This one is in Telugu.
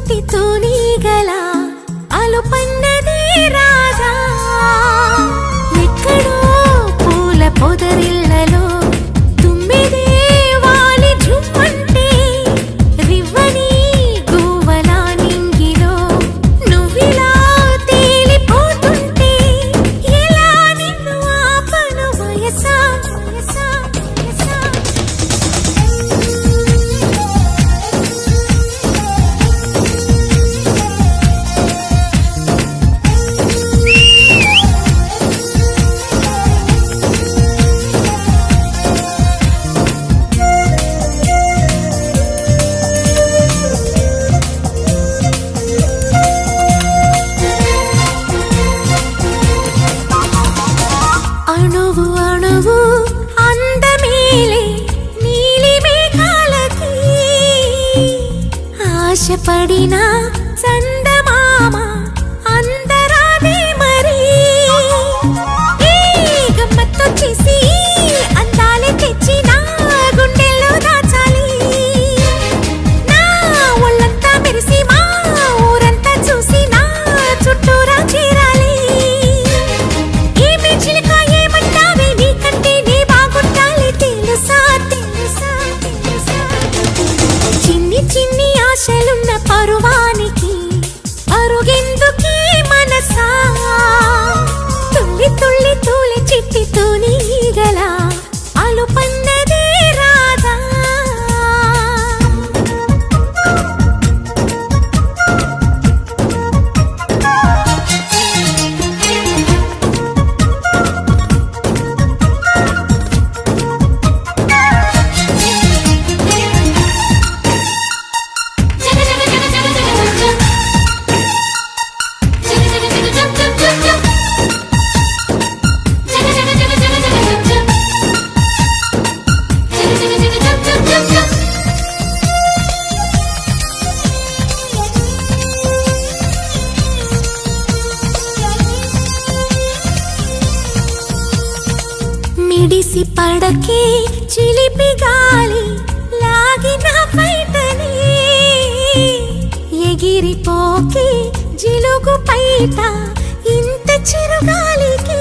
చిట్టి తూనీగల అలుపన్నది రాధా. ఎక్కడో పూల పొదరిళ్లలో తుమ్మిదే వాలి జుమ్మంటే రివ్వని గువ్వలా నింగిలో నువ్విలా తేలిపోతుంటే ఎలా నిన్ను ఆపను వయసా వయసా వయసా. అణువు అణువు అందమేలే నీలి మేఘాలకి ఆశపడిన చందమామ అందరాదే మరి. ఏ గమ్మత్తొచ్చేసి అందాలే తెచ్చి నా గుండెల్లో దాచాలి. నా ఒళ్ళంతా మెరిసి మా ఊరంతా చూసి నా చుట్టూరా చేరాలి. చిన్ని చిన్ని ఆశలున్న పరువానికి అరుగెందుకే మనసా. తుల్లి తుల్లి తూలి చిట్టి తూనీగల అలుపన్నదే రాధా. మిడిసి పడకే చిలిపి గాలి లాగిన పైటని ఎగిరిపోకే జిలుగు పైట ఇంత చిరుగాలికి